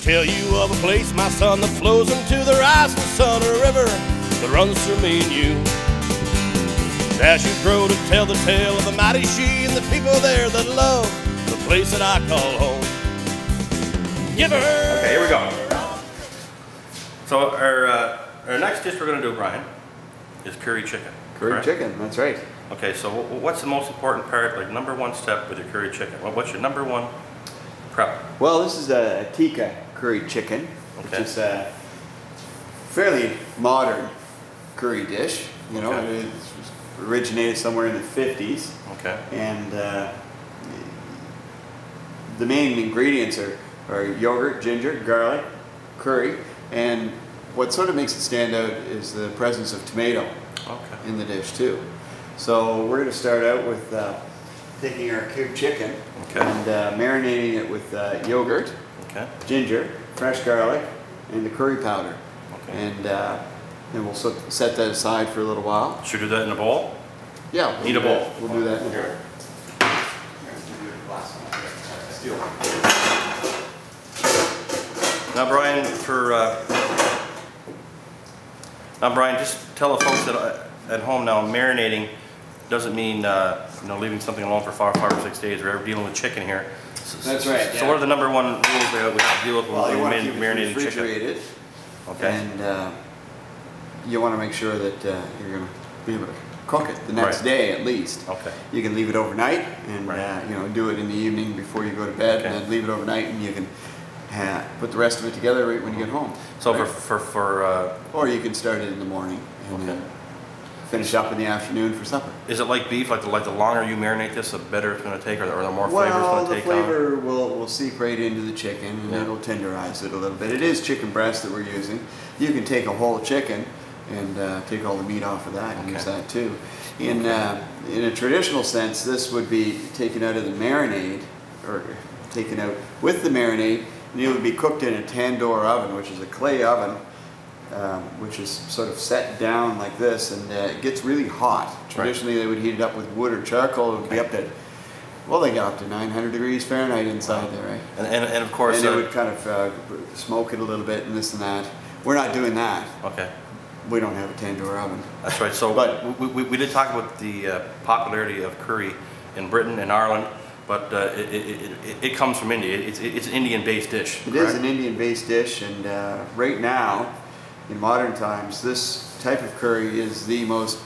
Tell you of a place, my son, that flows into the rising sun, a river that runs through me and you. As you grow to tell the tale of the mighty she and the people there that love the place that I call home. Give her. Okay, here we go. So our next dish we're going to do, Brian, is curry chicken. Curry correct? chicken, that's right. Okay, so what's the most important part, like number one step with your curry chicken? What's your number one prep? Well, this is a tikka curry chicken, which is a fairly modern curry dish. You know, it originated somewhere in the 50s. Okay. And the main ingredients are yogurt, ginger, garlic, curry, and what sort of makes it stand out is the presence of tomato in the dish too. So we're going to start out with taking our cube chicken and marinating it with yogurt, ginger, fresh garlic, and the curry powder. And then we'll set that aside for a little while. Should we do that in a bowl? Yeah. Need a bowl. We'll do that in here. Now, Brian, just tell the folks that at home now, marinating doesn't mean leaving something alone for 5 or 6 days. We're ever dealing with chicken here. That's right. So what are the number one rules we have to deal with when we're marinating chicken? Okay. And you want to make sure that you're going to be able to cook it the next day at least. Okay. You can leave it overnight and do it in the evening before you go to bed, and then leave it overnight, and you can put the rest of it together right when you get home. So or you can start it in the morning and then finish up in the afternoon for supper. Is it like beef? Like the longer you marinate this, the better it's going to take, or the more flavor it's going to take on? Well, the flavor will seep right into the chicken, and it'll tenderize it a little bit. It is chicken breast that we're using. You can take a whole chicken and take all the meat off of that and use that too. In a traditional sense, this would be taken out of the marinade, or taken out with the marinade, and it would be cooked in a tandoor oven, which is a clay oven, which is sort of set down like this, and it gets really hot. Traditionally, they would heat it up with wood or charcoal. It would be up to, well, they got up to 900 degrees Fahrenheit inside there, right? And of course, and it would kind of smoke it a little bit and this and that. We're not doing that. Okay. We don't have a tandoor oven. That's right. So, but we did talk about the popularity of curry in Britain and Ireland, but it comes from India. It's an Indian-based dish. It is an Indian-based dish, and right now, in modern times, this type of curry is the most,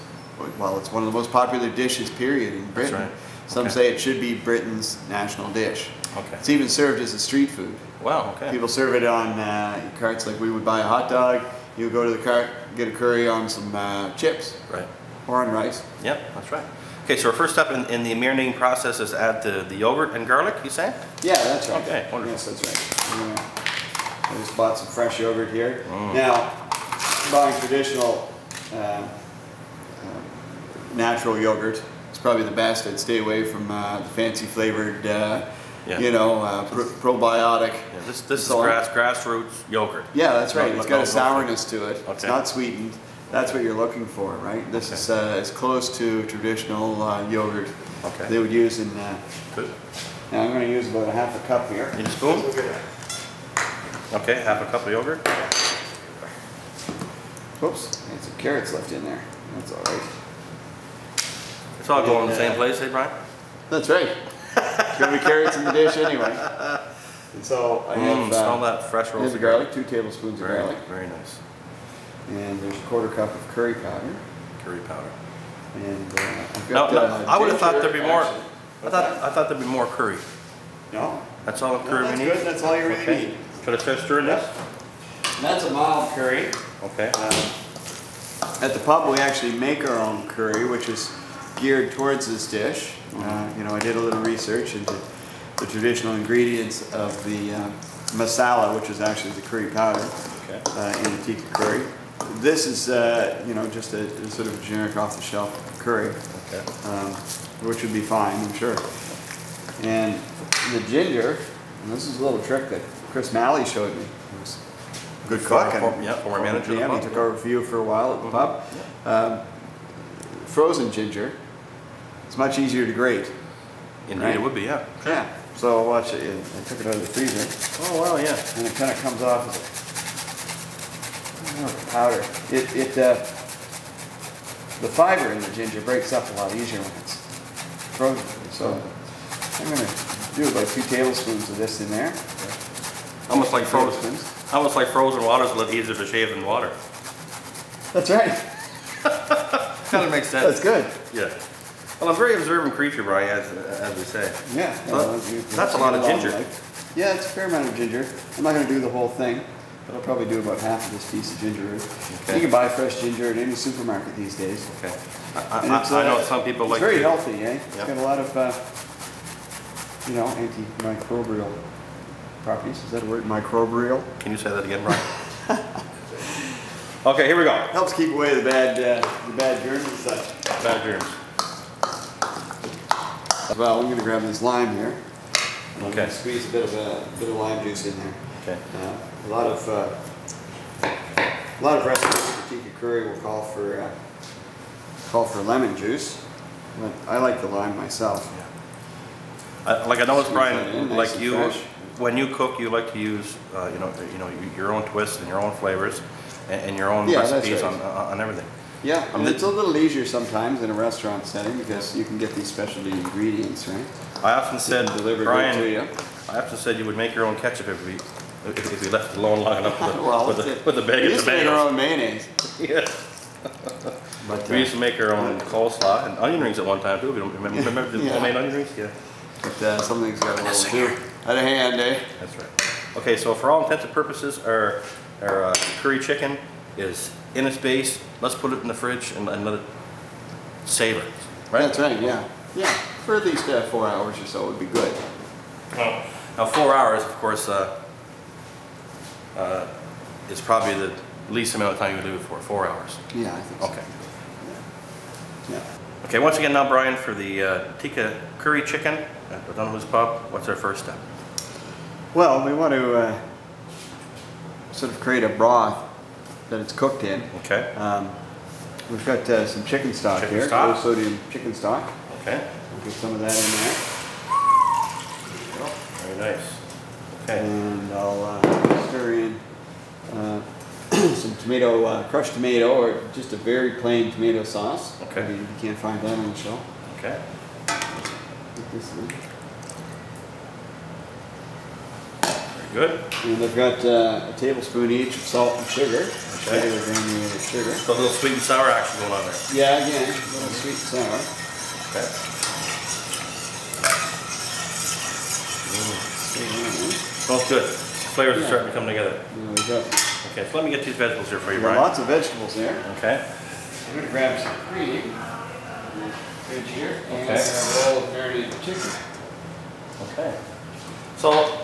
well, it's one of the most popular dishes, period, in Britain. That's right. Some say it should be Britain's national dish. Okay. It's even served as a street food. Wow, okay. People serve it on carts like we would buy a hot dog. You go to the cart, get a curry on some chips. Right. Or on rice. Yep, that's right. Okay, so our first step in the marinating process is to add the yogurt and garlic, you say? Yeah, that's right. Okay, wonderful. Yes, that's right. I just bought some fresh yogurt here. Now, buying traditional natural yogurt is probably the best. I'd stay away from the fancy flavored, probiotic. Yeah, this is grassroots yogurt. Yeah, that's right. It's got a sourness to it. It's not sweetened. That's what you're looking for, right? This is as close to traditional yogurt they would use in. Good. Now I'm going to use about a half a cup here. Need a spoon? Okay, half a cup of yogurt. Oops, I had some carrots left in there. That's all right. It's all going in the same place, eh, Brian? That's right. There's going to be carrots in the dish anyway. And so I have smell that fresh roasted garlic, 2 tablespoons of garlic. Very nice. And there's a quarter cup of curry powder. Curry powder. And I've got I would have thought there'd be more. I thought there'd be more curry. No. That's all the curry we need? That's good. That's all you really need. Should I start stirring this? And that's a mild curry. Okay. At the pub, we actually make our own curry, which is geared towards this dish. I did a little research into the traditional ingredients of the masala, which is actually the curry powder in the tikka curry. This is, just a sort of generic off-the-shelf curry, which would be fine, I'm sure. And the ginger, and this is a little trick that Chris Malley showed me. He was a good cook. Former manager. Yeah, he took over for you for a while at the pub. Frozen ginger, it's much easier to grate. Indeed, it would be, yeah. Yeah. So watch it. I took it out of the freezer, Oh wow, yeah. and it kind of comes off as a powder. The fiber in the ginger breaks up a lot easier when it's frozen. So I'm going to do about 2 tablespoons of this in there. Almost like frozen. Almost like frozen water is a little easier to shave than water. That's right. Kind of makes sense. That's good. Yeah. Well, I'm a very observant creature, Brian, as we say. Yeah. That's a lot of ginger. Yeah, it's a fair amount of ginger. I'm not going to do the whole thing, but I'll probably do about half of this piece of ginger root. Okay. You can buy fresh ginger at any supermarket these days. Okay. I know some people like. It's very healthy, eh? Yep. It's got a lot of, antimicrobial properties. Is that a word? Microbial? Can you say that again, Brian? Okay, here we go. Helps keep away the bad germs and such. Bad germs. Well, I'm going to grab this lime here. And I'm Okay. going to squeeze a bit of lime juice in there. Okay. A lot of recipes for tikka curry will call for lemon juice, but I like the lime myself. Yeah. Like I noticed, Brian, Nice like and you, fresh. when you cook, you like to use, your own twists and your own flavors, and your own Yeah, that's recipes right. on everything. Yeah, and it's a little easier sometimes in a restaurant setting because you can get these specialty ingredients, right? I often said, Delivered Brian, to you. I often said you would make your own ketchup if we left it alone long enough Well, with the bag we of used to make our tomatoes. own mayonnaise. Yeah. But, We used to make our own coleslaw and onion rings at one time too. If you don't remember the Yeah. homemade onion rings? Yeah. But some things got a little too out of hand, eh? That's right. Okay, so for all intents and purposes, our curry chicken is in its base. Let's put it in the fridge and let it savor, right? That's right, yeah. Yeah, for at least 4 hours or so would be good. Now 4 hours, of course, is probably the least amount of time you can do it for, 4 hours. Yeah, I think so. Okay. Yeah. Okay, once again now, Brian, for the tikka curry chicken at O'Donoghue's Pub, what's our first step? Well, we want to sort of create a broth that it's cooked in. Okay. We've got some chicken stock Chicken here, stock. low sodium chicken stock. Okay. We'll get some of that in there. Very nice. Okay. And I'll stir in some crushed tomato, or just a very plain tomato sauce. Okay. You can't find that on the shelf. Okay. Put this in. Very good. And I've got a tablespoon each of salt and sugar. Okay. Regular granulated sugar. So a little sweet and sour action going on there. Yeah, again, a little sweet and sour. Okay. Smells good. Flavors are starting to come together. There we go. Okay, so let me get these vegetables here for you, We've got Brian. lots of vegetables there. Okay. I'm going to grab some cream. Fridge here. And Okay. a roll of marinated chicken. Okay. So,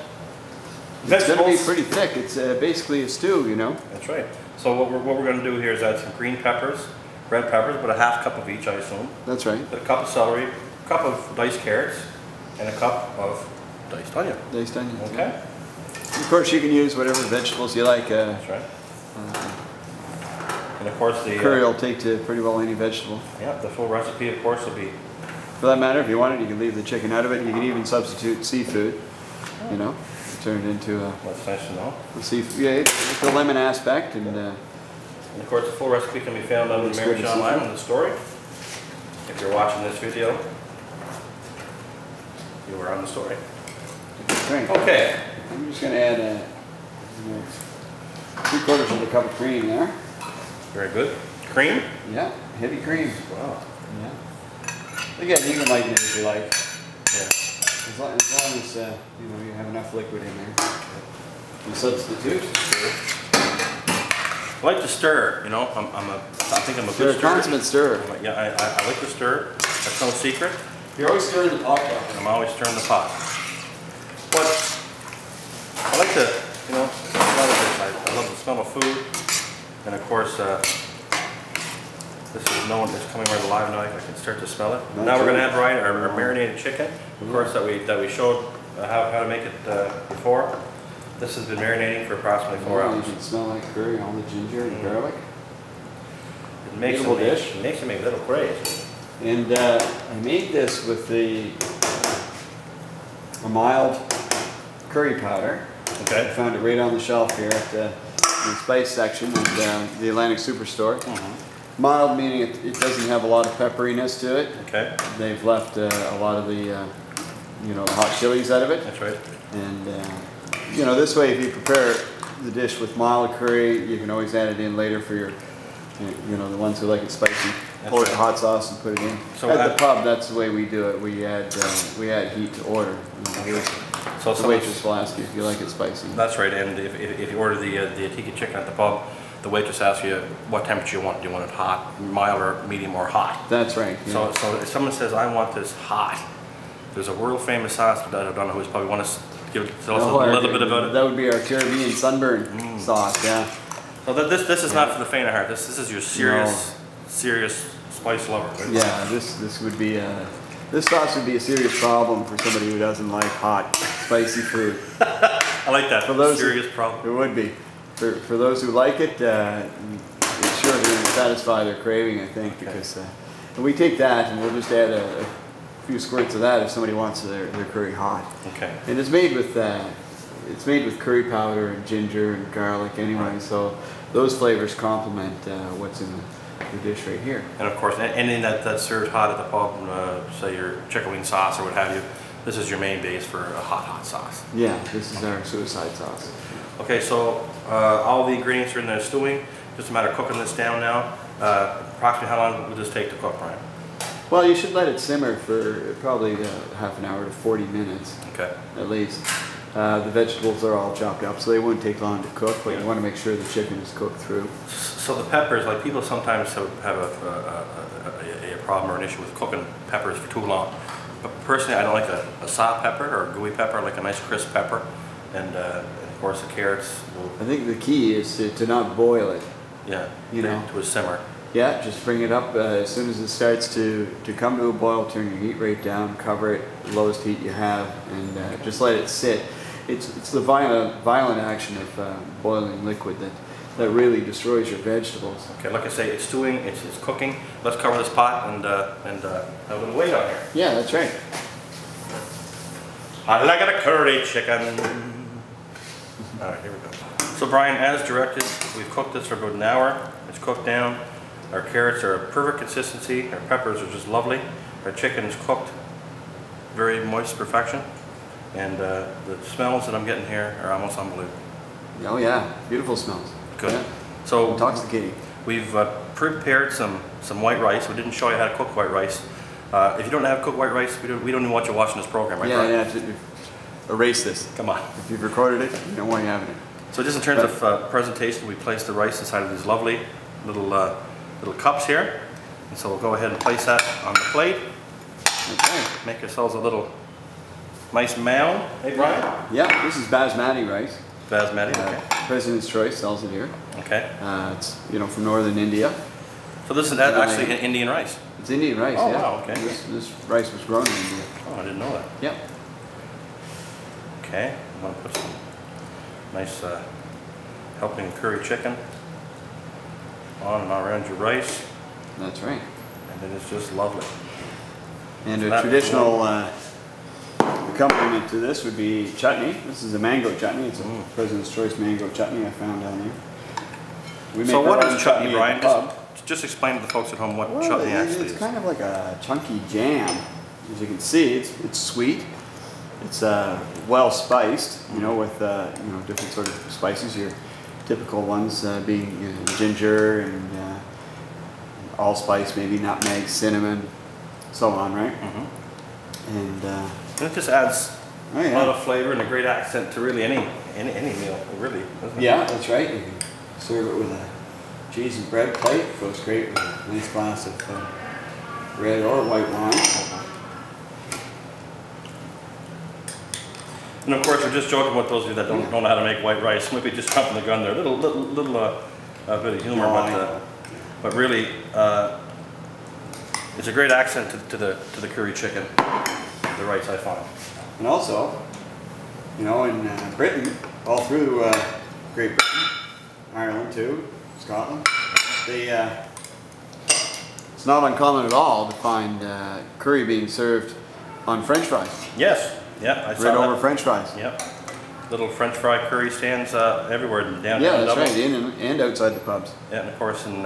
It's going to be vegetables. pretty thick. It's basically a stew, you know. That's right. So what we're going to do here is add some green peppers, red peppers, about a half cup of each, I assume. That's right. A cup of celery, a cup of diced carrots, and a cup of diced onion. Diced onions. Okay. Of course, you can use whatever vegetables you like. That's right. And of course the Curry will take to pretty well any vegetable. yeah, the full recipe of course will be For that matter, if you wanted, you can leave the chicken out of it. You can even substitute seafood. You know, turn it into that's nice to know. a seafood. Yeah, it's the lemon aspect, and And of course the full recipe can be found on the Looks Marriage good to see. Online in the story. If you're watching this video, you were on the story. right. Okay. I'm just going to add 3/4 of a cup of cream there. Very good. Cream? Yeah, heavy cream. Wow. Yeah. Again, you can lighten it if you like. Yeah. As long as you have enough liquid in there. And substitute. I like to stir, you know. I think I'm a You're good a stirrer. consummate stirrer. Yeah, I like to stir. That's no secret. You're always stirring the pot, though. I'm always stirring the pot. But I like to, you know, smell of this. I love the smell of food. And of course, this is it's coming right alive now. I can start to smell it. That's Now we're going to right. add, Ryan, our marinated chicken. Of course, that we showed how to make it before. This has been marinating for approximately 4 You hours. can smell like curry, all the ginger and garlic. It makes Beautiful it dish. makes it make little craze. And I made this with the a mild curry powder. Okay. I found it right on the shelf here at the spice section at the Atlantic Superstore. Mild meaning it doesn't have a lot of pepperiness to it. Okay. They've left a lot of the you know, hot chilies out of it. That's right. And you know, this way, if you prepare the dish with mild curry, you can always add it in later for your, you know, the ones who like it spicy. Pour it in hot sauce and put it in. So at the pub, that's the way we do it. We add heat to order. So the waitress will ask you if you like it spicy. That's right. And if you order the tikka chicken at the pub, the waitress asks you what temperature you want. Do you want it hot, mild, or medium, or hot? That's right. Yeah. So if someone says, I want this hot, there's a world famous sauce that I don't know who's probably want to tell us a little bit about it. That would be our Caribbean sunburn sauce, yeah. So this is not for the faint of heart. This is your serious spice lover. Right? Yeah, this would be this sauce would be a serious problem for somebody who doesn't like hot, spicy food. I like that. For those serious problem. It would be. For those who like it, it's sure to satisfy their craving, I think, because we take that and we'll just add a few squirts of that if somebody wants their curry hot. Okay. And it's made with curry powder and ginger and garlic anyway, so those flavors complement what's in the dish right here. And of course, anything that's served hot at the pub, say your chicken wing sauce or what have you, this is your main base for a hot sauce. Yeah, this is our suicide sauce. Okay, so all the ingredients are in there stewing. Just a matter of cooking this down now. Approximately how long will this take to cook, Brian? Well, you should let it simmer for probably half an hour to 40 minutes. Okay. At least. The vegetables are all chopped up, so they wouldn't take long to cook, but you want to make sure the chicken is cooked through. So the peppers, like people sometimes have a problem or an issue with cooking peppers for too long. But personally, I don't like a soft pepper or a gooey pepper. I like a nice crisp pepper. And of course the carrots. I think the key is to not boil it. Yeah, you know, to a simmer. Yeah, just bring it up as soon as it starts to come to a boil. Turn your heat rate down, cover it, lowest heat you have, and just let it sit. It's the violent action of boiling liquid that really destroys your vegetables. Okay, like I say, it's stewing, it's cooking. Let's cover this pot and have a little wait on here. Yeah, that's right. I like a curry chicken. All right, here we go. So Brian, as directed, we've cooked this for about an hour. It's cooked down. Our carrots are a perfect consistency. Our peppers are just lovely. Our chicken is cooked very moist perfection. And the smells that I'm getting here are almost unbelievable. Oh yeah, beautiful smells. Good. Yeah. So intoxicating. We've prepared some white rice. We didn't show you how to cook white rice. If you don't know how to cook white rice, we don't even want you watching this program, right? Yeah, erase this. Come on. If you've recorded it, you don't want you having it. So just in terms of presentation, we place the rice inside of these lovely little cups here. And so we'll go ahead and place that on the plate. Okay. Make ourselves a little nice mound. Hey, Brian? Yeah, this is basmati rice. Basmati, okay. President's Choice sells it here. Okay. It's from northern India. So this is actually Indian rice? It's Indian rice, oh, yeah. Wow, okay. This rice was grown in India. Oh, I didn't know that. Yep. Okay, I'm going to put some nice helping curry chicken on and around your rice. That's right. And then it's just lovely. And a traditional accompaniment to this would be chutney. This is a mango chutney. It's a President's Choice mango chutney I found down there. So what is chutney, Brian? Just explain to the folks at home what chutney actually is. It's kind of like a chunky jam. As you can see, it's sweet. It's well spiced, with different sort of spices. Your typical ones being ginger and allspice, maybe nutmeg, cinnamon, so on, right? Mm-hmm. And it just adds a lot of flavor and a great accent to really any meal, really. Doesn't it? Yeah, that's right. You can serve it with a cheese and bread plate. It goes great with a nice glass of red or white wine. And of course, we're just joking with those of you that don't know how to make white rice. Maybe just jumping the gun there. A little bit of humor, but really, it's a great accent to the curry chicken. The rice, I find. And also, in Britain, all through Great Britain, Ireland too, Scotland, it's not uncommon at all to find curry being served on French fries. Yes. Yeah, I saw right that. over French fries. Yep. Little French fry curry stands everywhere in downtown Yeah, that's Dublin. right, in and outside the pubs. Yeah, and of course in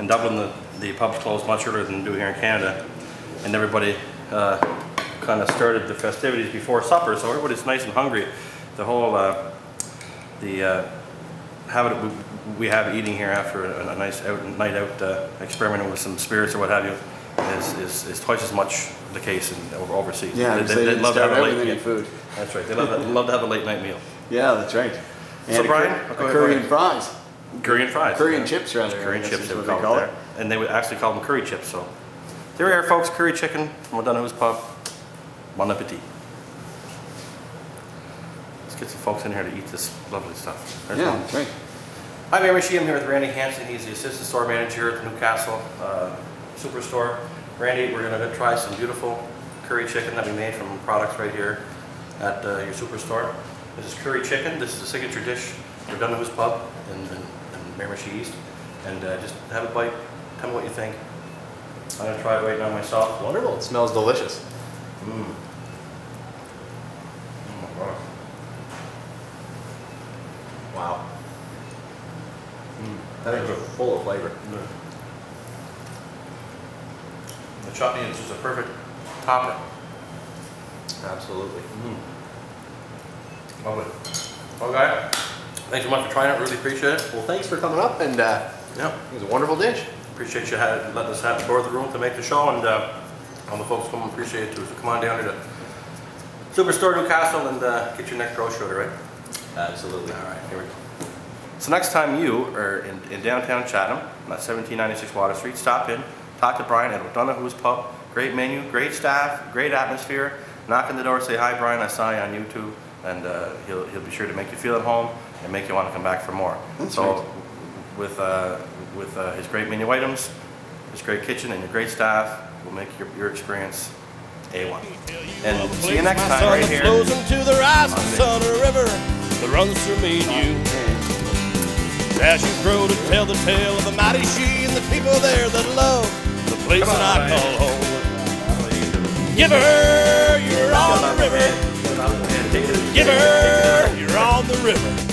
Dublin the pubs closed much earlier than they do here in Canada, and everybody kind of started the festivities before supper, so everybody's nice and hungry. The whole habit we have eating here after a nice night out experimenting with some spirits or what have you is twice as much the case overseas. Yeah, they love to have a late with meal. food. That's right. They love to have a late night meal. Yeah, that's right. And So Brian, curry and fries. Curry and fries. Curry and chips, rather. Curry and I guess chips, is they would what call it there. And they would actually call them curry chips. So there we are, folks. Curry chicken from O'Donoghue's Pub. Bon appetit. Let's get some folks in here to eat this lovely stuff. There's Yeah, one. that's right. I'm Amy Shee. I'm here with Randy Hansen. He's the assistant store manager at the Newcastle Superstore. Randy, we're going to try some beautiful curry chicken that we made from products right here at your superstore. This is curry chicken. This is a signature dish for O'Donoghue's Pub in Miramichi East. And just have a bite. Tell me what you think. I'm going to try it right now myself. Wonderful. It smells delicious. Mm. Oh my God. Wow. That is full of flavor. The chutney is just a perfect topper. Absolutely. Lovely. Okay. Thanks so much for trying it. Really appreciate it. Well, thanks for coming up, and Yeah. it was a wonderful dish. Appreciate you letting us have the door of the room to make the show, and all the folks come appreciate it too. So come on down here to Superstore Newcastle and get your next grocery order, right? Absolutely. All right, here we go. So next time you are in downtown Chatham, at 1796 Water Street, stop in, talk to Brian at O'Donoghue's Pub. Great menu, great staff, great atmosphere. Knock on the door, say, "Hi Brian, I saw you on YouTube," and he'll be sure to make you feel at home and make you want to come back for more. That's so right. with his great menu items, his great kitchen, and your great staff will make your experience A1. And see you next time right here. Flows into the rising sun, a river that runs through me and you. As you grow to tell the tale of the mighty she and the people there that love the place that I call home. Give her, you're on the river. Give her, you're on the river.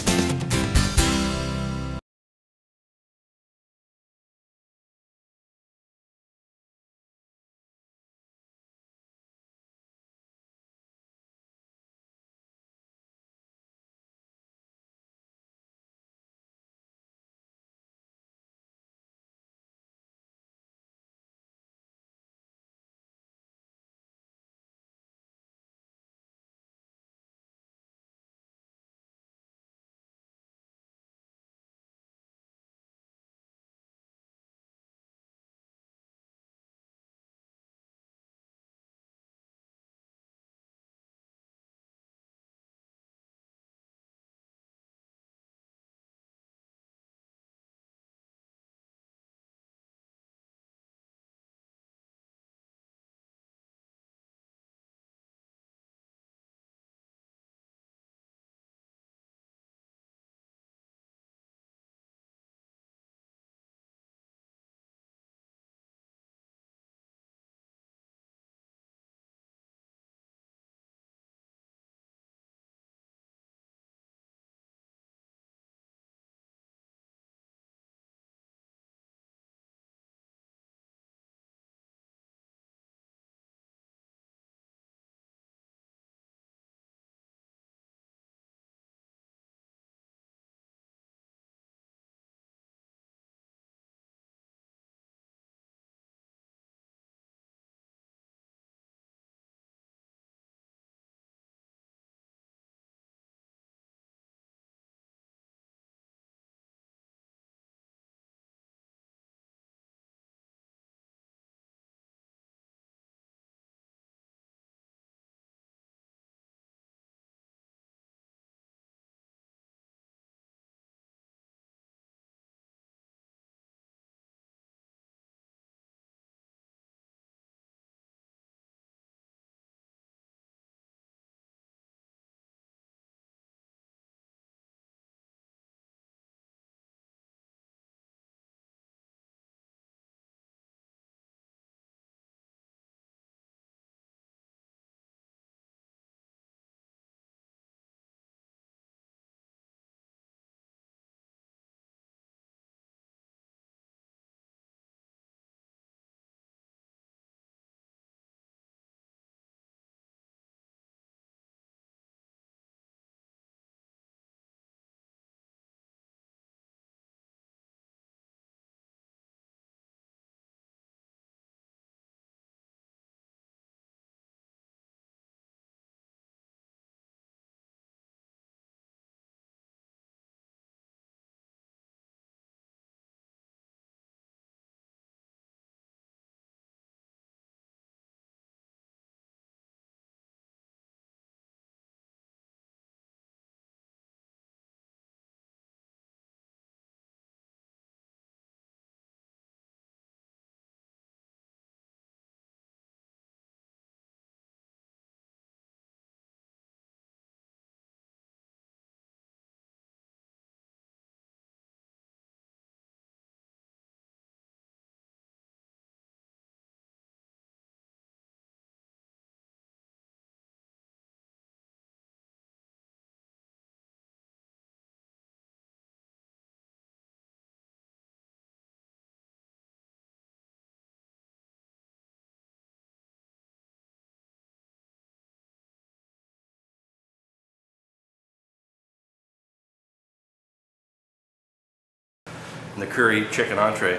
and the curry chicken entree.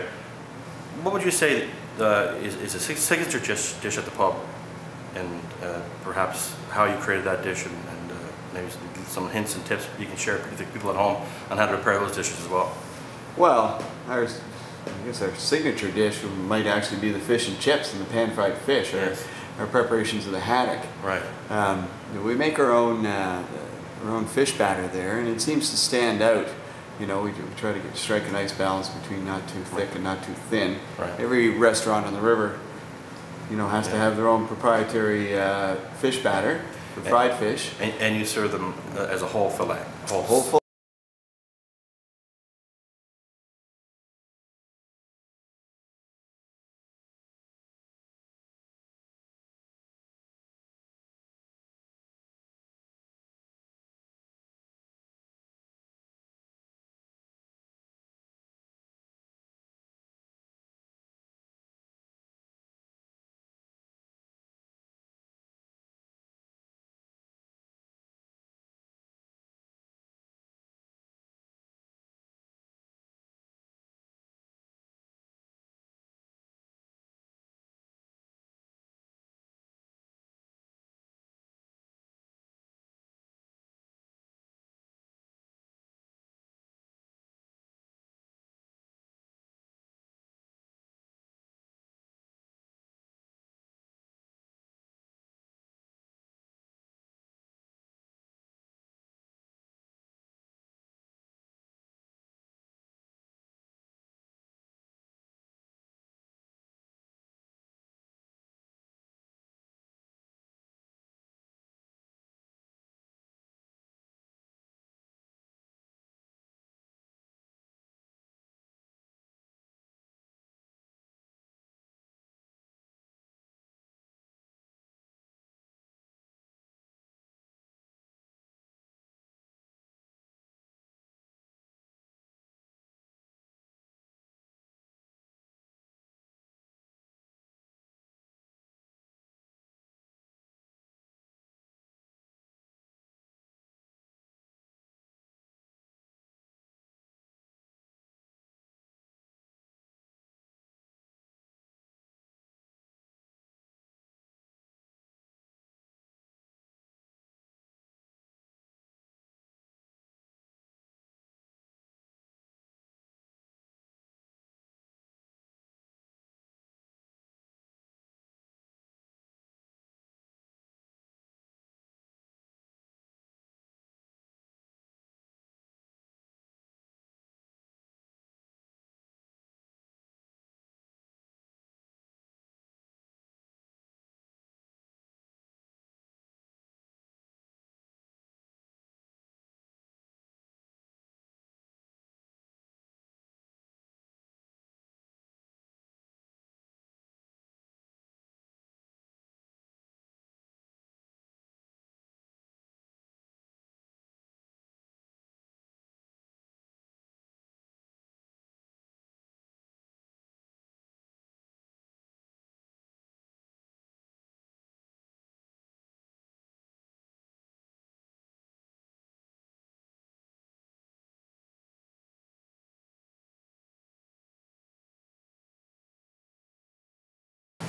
What would you say is a signature dish at the pub, and perhaps how you created that dish, and maybe some hints and tips you can share with the people at home on how to prepare those dishes as well? Well, I guess our signature dish might actually be the fish and chips and the pan-fried fish, Yes. our preparations of the haddock. Right. We make our own fish batter there, and it seems to stand out. You know, we try to strike a nice balance between not too thick and not too thin. Right. Every restaurant on the river, you know, has to have their own proprietary fish batter for fried fish. And you serve them as a whole fillet. Whole full.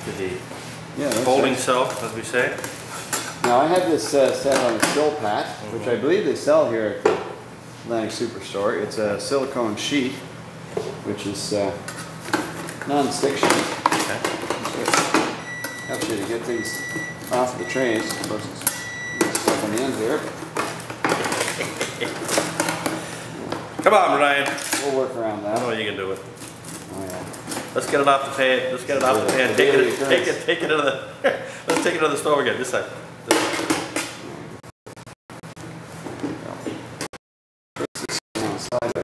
To the Yeah, that's folding right. cell, as we say. Now I have this set on a sill pat, which I believe they sell here at the Atlantic Superstore. It's a silicone sheet, which is non-stick sheet. Okay. Helps you to get things off the trays. Of course, it's stuff on the ends here. Come on, Ryan. We'll work around I know that. you can do it. Oh yeah. Let's get it off the pan. Let's get it off the pan. Take it into the. Let's take it to the stove again. This side. Sideways.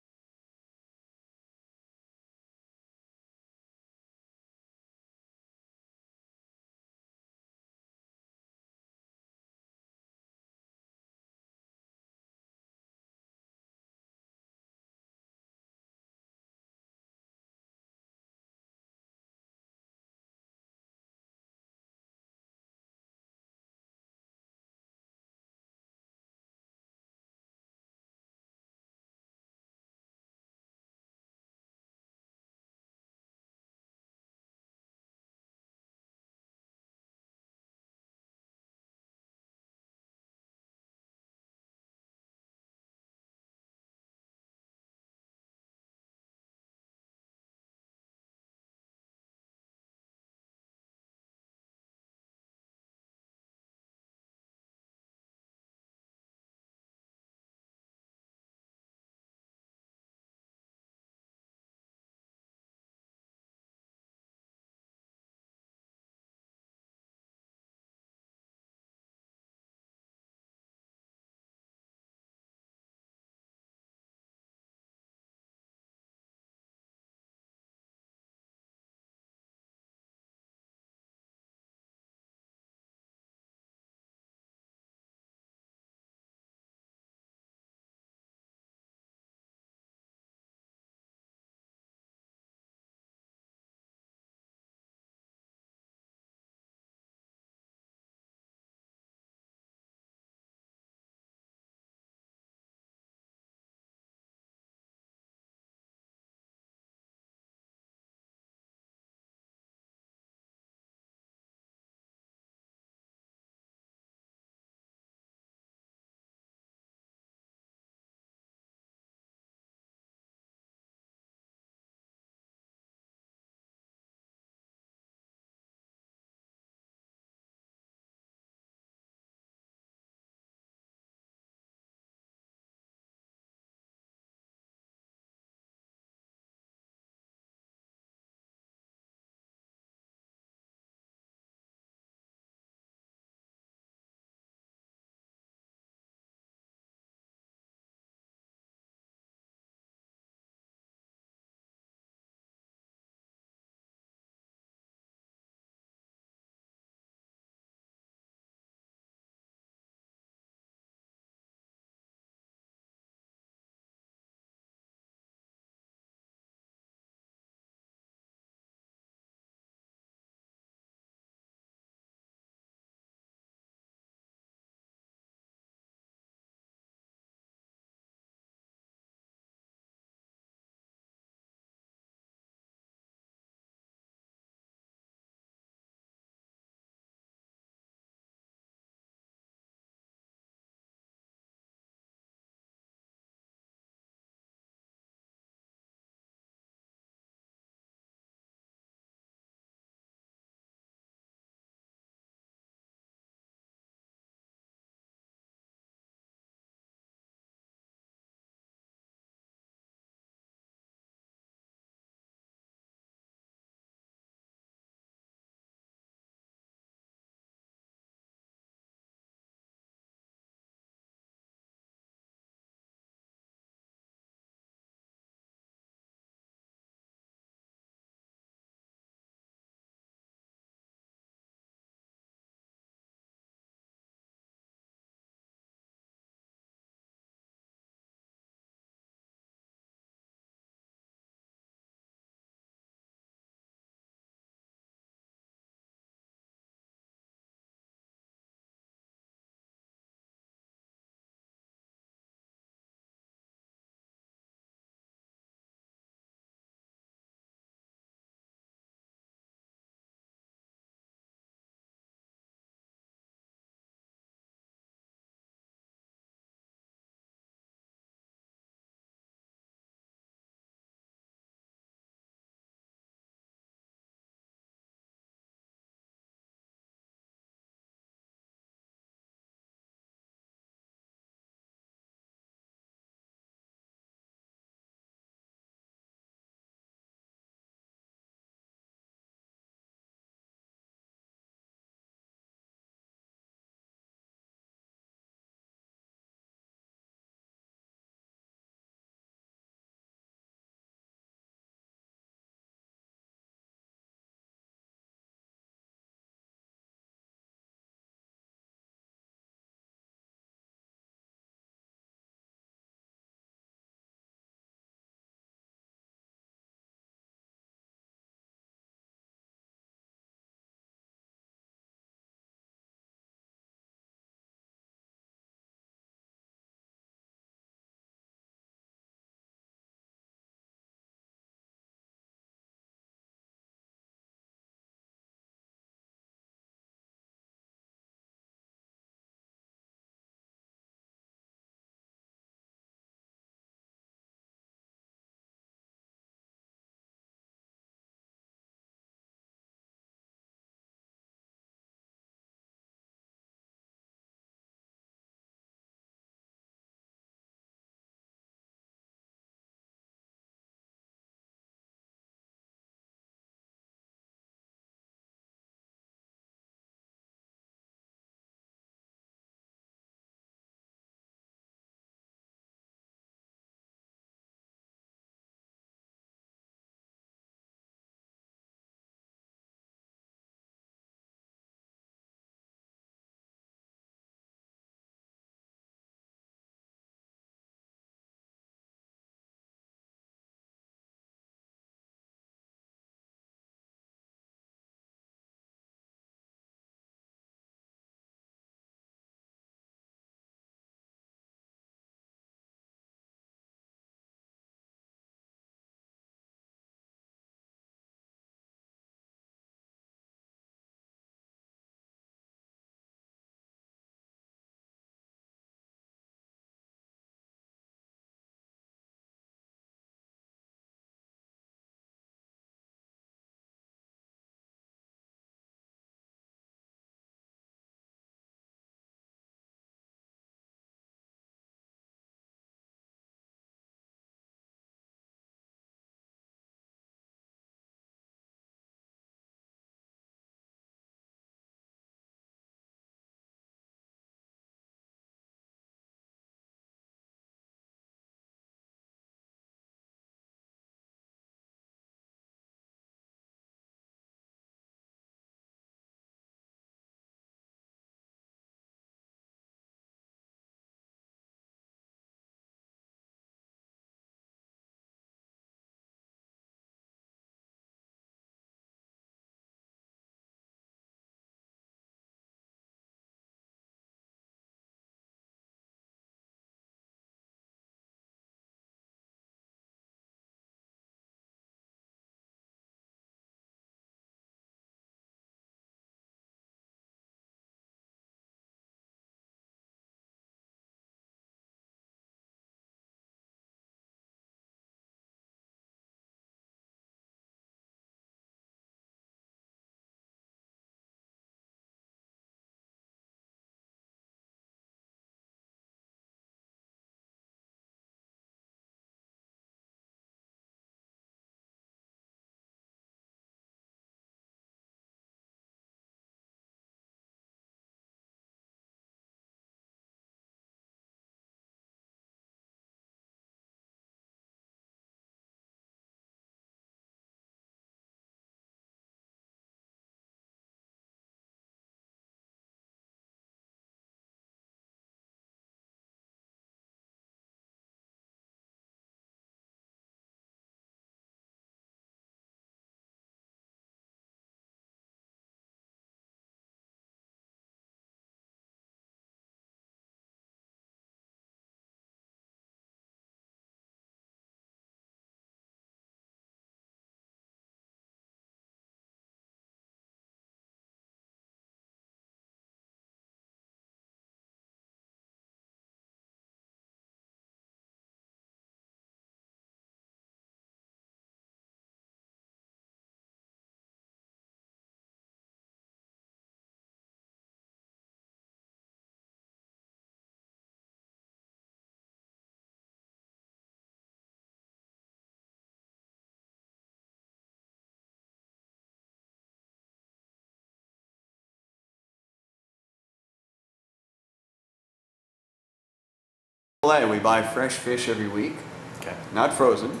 We buy fresh fish every week, Okay. not frozen.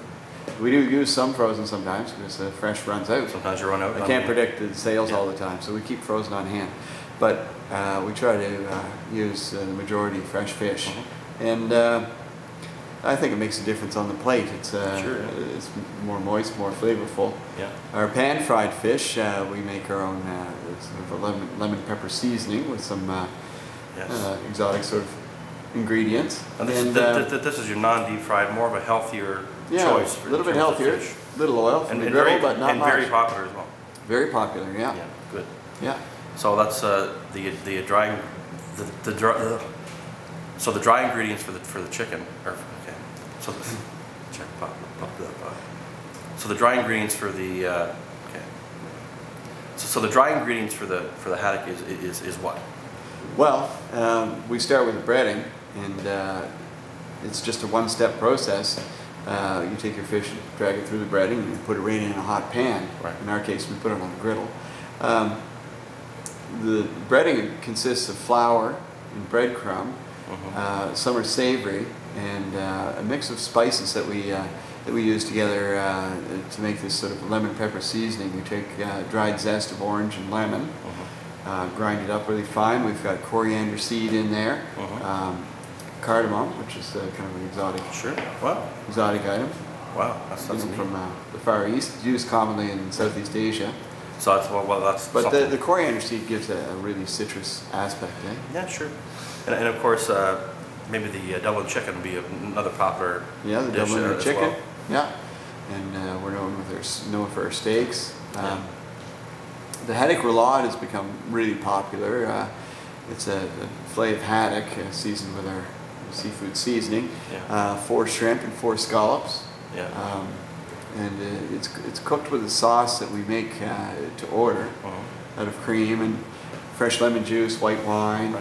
We do use some frozen sometimes because the fresh runs out. Sometimes you run out. I can't predict the sales all the time, so we keep frozen on hand. But we try to use the majority fresh fish, and I think it makes a difference on the plate. It's it's more moist, more flavorful. Yeah. Our pan-fried fish, we make our own sort of a lemon pepper seasoning with some exotic sort of ingredients. And this is your non-deep fried, more of a healthier choice. A little bit healthier, a little oil from the griddle, but not much. And very popular as well. Very popular, yeah. Yeah, good. Yeah. So that's the dry so the dry ingredients for the chicken are okay. So so the dry ingredients for the okay. So the dry ingredients for the haddock is what? Well, we start with the breading, and it's just a one-step process. You take your fish, drag it through the breading, and you put it right in a hot pan. Right. In our case, we put it on a griddle. The breading consists of flour and breadcrumb. Some are savory, and a mix of spices that we use together to make this sort of lemon pepper seasoning. We take dried zest of orange and lemon, grind it up really fine. We've got coriander seed in there, cardamom, which is kind of an exotic, exotic item. Wow, that's from the Far East, used commonly in Southeast Asia. So that's that's. But the coriander seed gives a really citrus aspect, eh? Yeah, sure. And of course, maybe the Dublin chicken would be another popular the dish Dublin chicken. well. Yeah, and we're known for our steaks. The haddock roulade has become really popular. It's a fillet of haddock seasoned with our seafood seasoning. 4 shrimp and 4 scallops. And it's cooked with a sauce that we make to order out of cream and fresh lemon juice, white wine,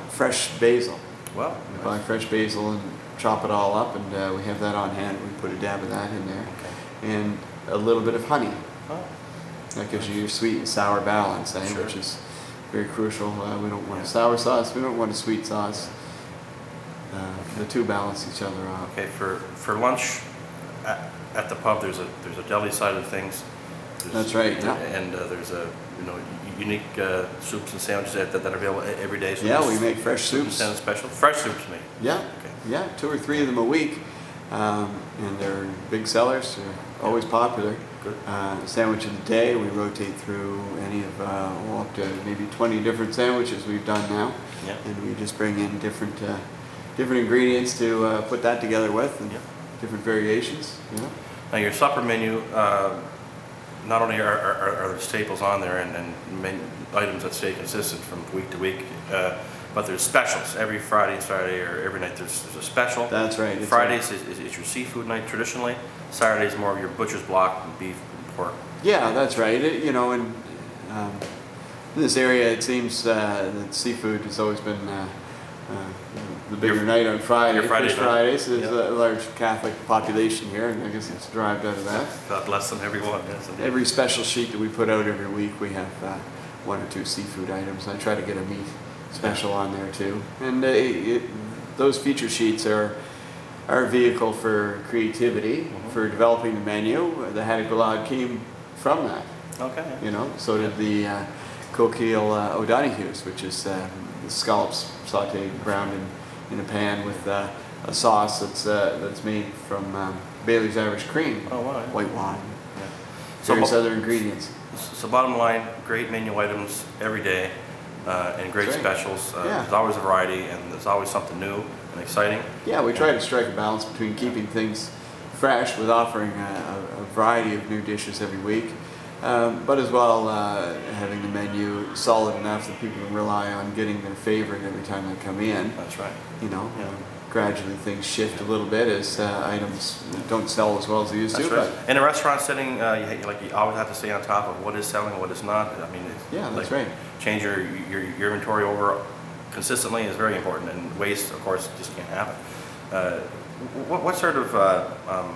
fresh basil. Wow. We buy fresh basil and chop it all up, and we have that on hand. We put a dab of that in there, and a little bit of honey. That gives you your sweet and sour balance, which is very crucial. We don't want a sour sauce. We don't want a sweet sauce. The two balance each other out. Okay, for lunch at the pub, there's a deli side of things. That's right. Yeah. And there's a unique soups and sandwiches that are available every day. So we make fresh soups. And special fresh soups made. Yeah. Okay. Yeah, 2 or 3 of them a week, and they're big sellers. They're always popular. Good. Sandwich of the day, we rotate through any of up to maybe 20 different sandwiches we've done now, and we just bring in different ingredients to put that together with, and different variations. Now your supper menu, not only are there staples on there and items that stay consistent from week to week, but there's specials every Friday and Saturday, or every night there's a special. That's right. Fridays is your seafood night traditionally. Saturdays more of your butcher's block and beef and pork. Yeah, that's right. In this area, it seems that seafood has always been the bigger night on Friday. Fridays. There's a large Catholic population here, and I guess it's derived out of that. God bless them, everyone. Yes, every special sheet that we put out every week, we have 1 or 2 seafood items. I try to get a meat special on there too, and those feature sheets are our vehicle for creativity, for developing the menu. The haddock roulade came from that. Okay. So did the coquille O'Donoghue's, which is the scallops sautéed, browned in a pan with a sauce that's made from Bailey's Irish cream, white wine, various other ingredients. So bottom line, great menu items every day, and great specials. There's always a variety, and there's always something new and exciting. Yeah, we try to strike a balance between keeping things fresh with offering a variety of new dishes every week, but as well having the menu solid enough that people can rely on getting their favorite every time they come in. That's right. Gradually things shift a little bit as items don't sell as well as they used to. Right. In a restaurant setting, you always have to stay on top of what is selling and what is not. I mean, that's right. Change your inventory over consistently is very important, and waste, of course, just can't happen. What sort of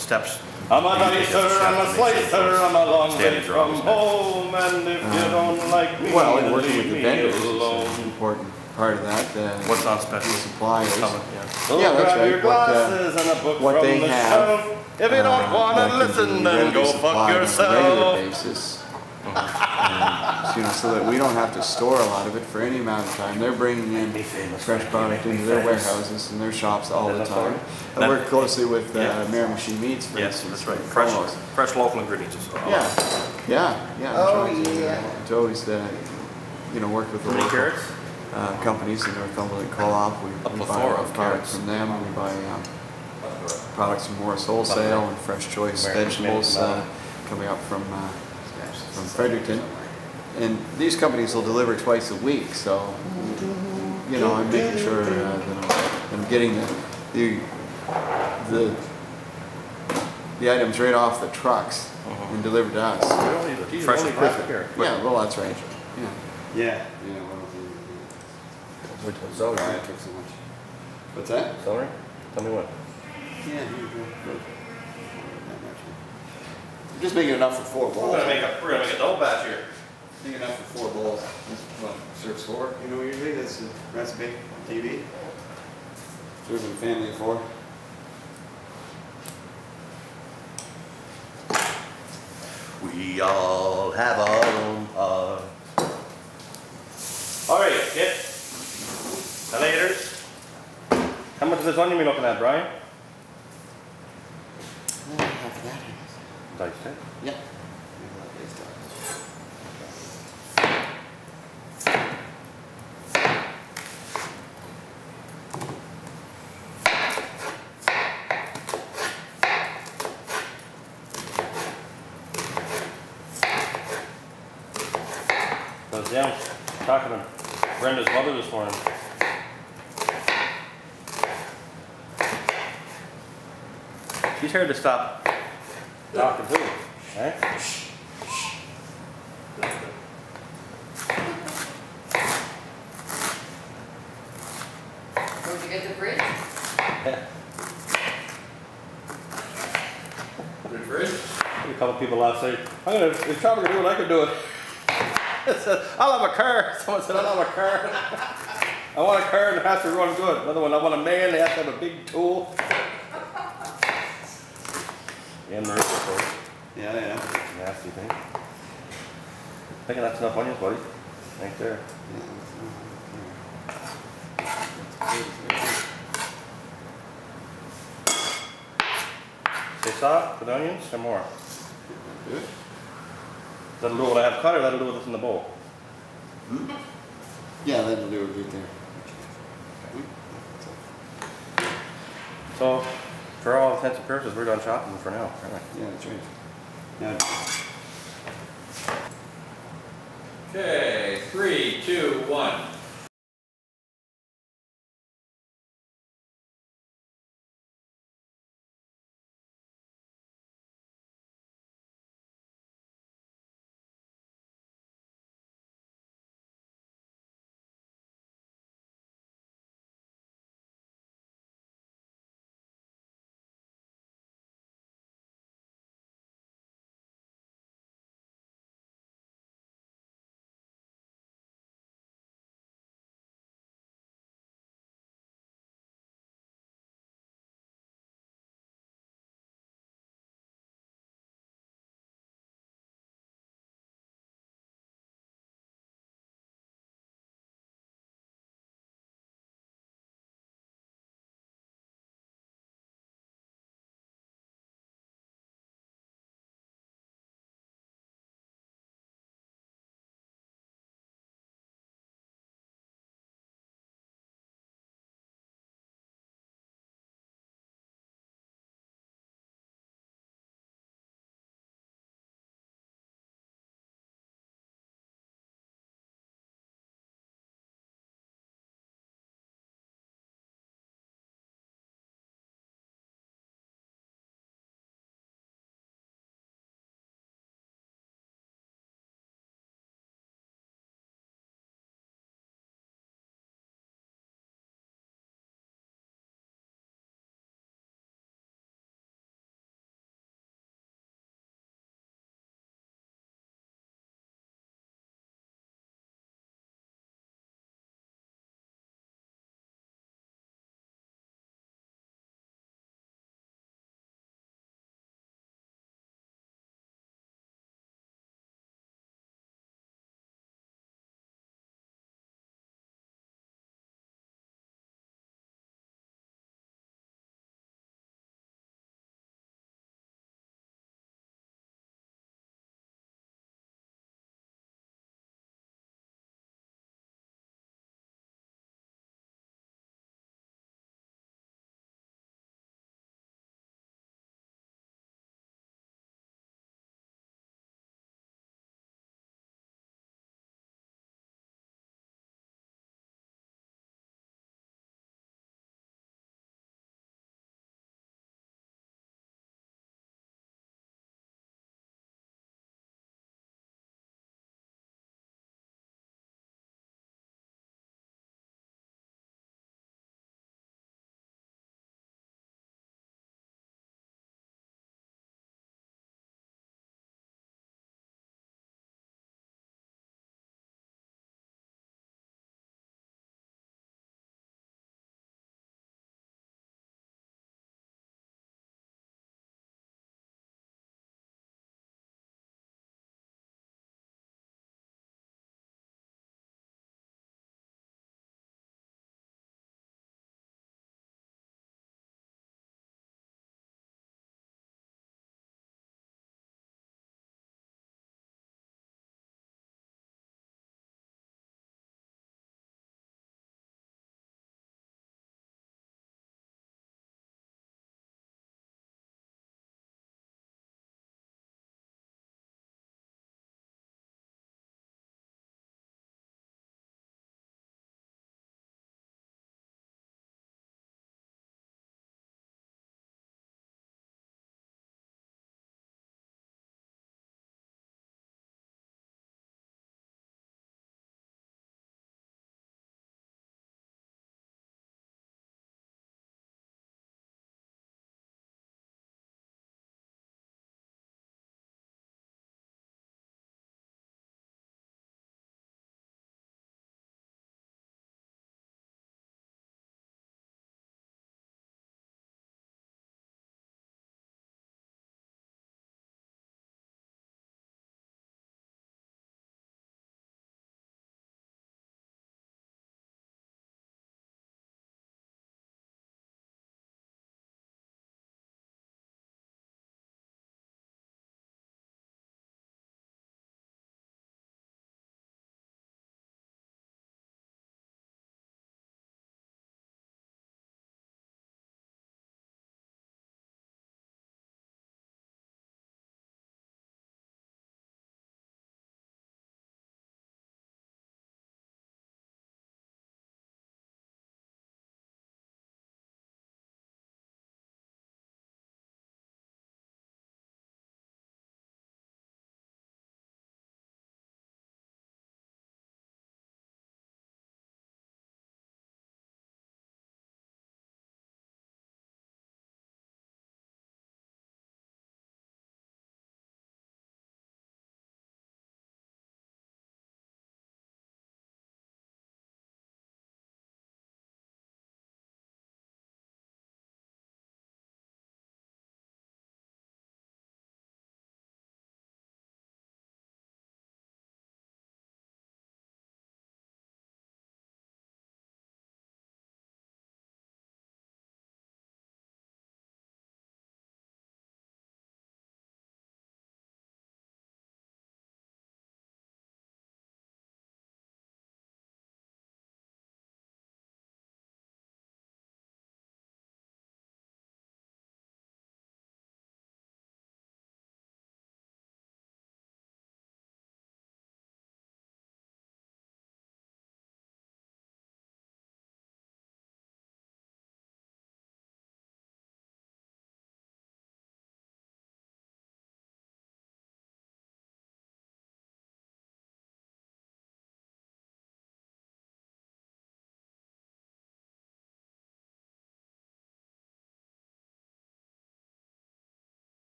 steps? I'm a dicer, I'm a slicer, I'm a long way from home, and if you don't like me, working with the vendors is important. part of that. What's on special? The suppliers. Coming, Yeah, that's Grab right. your glasses and a book what from they the have, shelf. If you don't want that to can listen, be then readily go fuck supplied on a regular yourself. basis. You know, so that we don't have to store a lot of it for any amount of time. They're bringing in fresh product into their warehouses and their shops all the time. I work closely with Miramichi Meats, for Yes, instance. that's right. for Fresh, promos. fresh local ingredients. Yeah, yeah. Oh, I'm trying yeah. to always, you know, work with the How many local carrots? companies, the Northumberland Co-op. We buy plethora our of products carrots. from them. We buy products from Morris Wholesale and Fresh Choice Vegetables coming up from Fredericton. And these companies will deliver twice a week, so you know, I'm making sure that I'm getting the items right off the trucks and delivered to us. Fresh and crisp here. Yeah, well, that's right. Yeah. Celery. I took so much. What's that? Celery? Tell me what. Yeah, here you go. Good. I'm just making enough for 4 bowls. We're gonna make a double batch here. Big enough for 4 bowls. This what serves 4. You know, usually that's the recipe on TV. Serving a family of 4. We all have our own heart. All right, get alligators. How much of this onion are we looking at, Brian? Half that. Diced it. Yeah. I was down talking to Brenda's mother this morning. She's here to stop talking too, eh? Where'd you get the fridge? Good fridge. A couple people last night, if Trevor could do it, I could do it. I said, I'll have a car. Someone said, I'll have a car. I want a car and it has to run good. Another one, I want a man, they have to have a big tool. And there is, of course. Yeah. Nasty thing. Thinking that's enough onions, buddy. Right there. Stay soft with onions or more? Good. That'll do what I have cut or that'll do what's in the bowl? Yeah, that'll do it right there. So, for all intents and purposes, we're done shopping for now, aren't we? Yeah, that's right. Now, Okay, 3, 2, 1.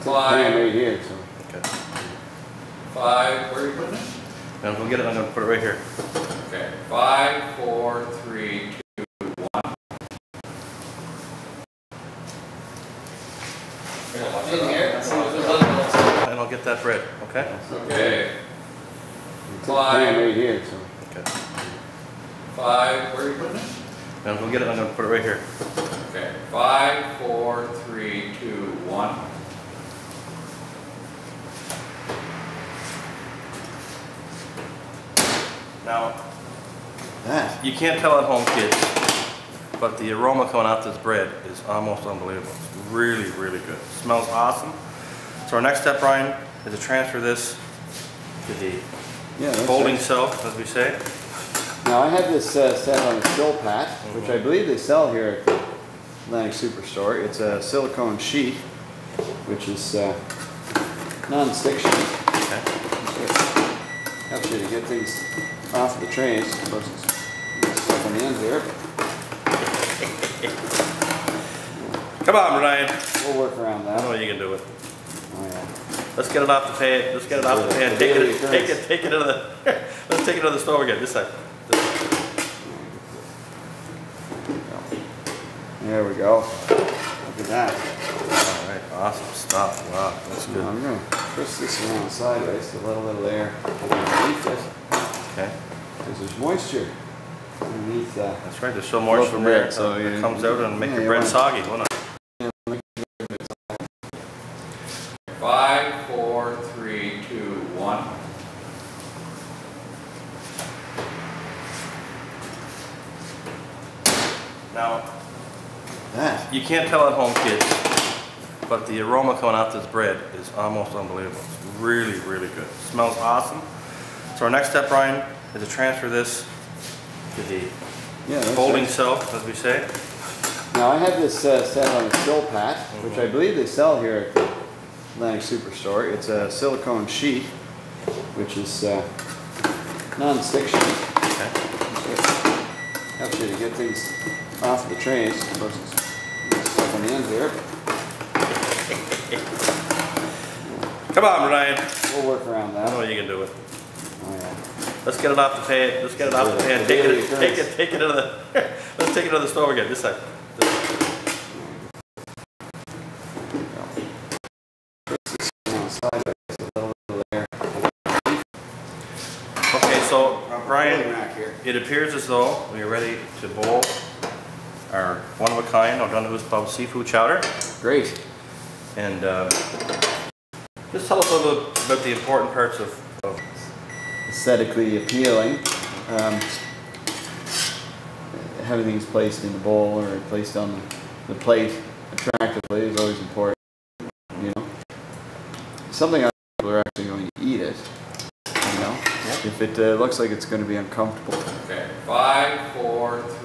5. Right here. So. Okay. 5. Where are you putting it? And we'll get it. I'm going to put it right here. Okay. 5, 4, 3, 2, 1. And I'll get that bread. Okay. Okay. It's 5. right here. So. Okay. 5. Where are you putting it? And we'll get it. I'm going to put it right here. Okay. 5, 4, 3, 2, 1. Now, That. you can't tell at home, kids, but the aroma coming out this bread is almost unbelievable. It's really, really good. It smells awesome. So our next step, Brian, is to transfer this to the That's holding right. cell, as we say. Now I have this set on a still pat, which I believe they sell here at the Atlantic Superstore. It's a silicone sheet, which is non-stick sheet. Okay. Helps you to get things off the trays. Of course, it's stuff on the end here. Come on, Brian. We'll work around I that. know you can do it. Oh yeah. Let's get it off the pan. Let's get it off the pan. Take it to the. Let's take it to the stove again. This side. There we go. Look at that. All right. Awesome stuff. Wow, that's Now good. I'm going to twist this around sideways to let a little air underneath it, Okay. because there's moisture underneath that. That's right. There's still moisture from there, so it comes out and make your bread soggy. Won't it? 5, 4, 3, 2, 1. Now, That. you can't tell at home, kids, but the aroma coming out this bread is almost unbelievable. It's really, really good. It smells awesome. So our next step, Brian, is to transfer this to the That's holding right. cell, as we say. Now I have this set on a still pat, which I believe they sell here at the Atlantic Superstore. It's a silicone sheet, which is non-stick sheet. Okay. Helps you to get things off the trays. Of course, it's stuff on the end here. Come on, Brian. We'll work around I that. know you can do it. Oh yeah. Let's get it off the pan. Let's get it off the pan. Take it to the. Let's take it to the stove again. This side. Okay, so Brian, it appears as though we are ready to boil our one-of-a-kind O'Donoghue's Pub seafood chowder. Great. And just tell us a little bit about the important parts of Aesthetically appealing. Having things placed in the bowl or placed on the plate attractively is always important. You know, something I think people are actually going to eat it. You know, if it looks like it's going to be uncomfortable. Okay. 5, 4, 3.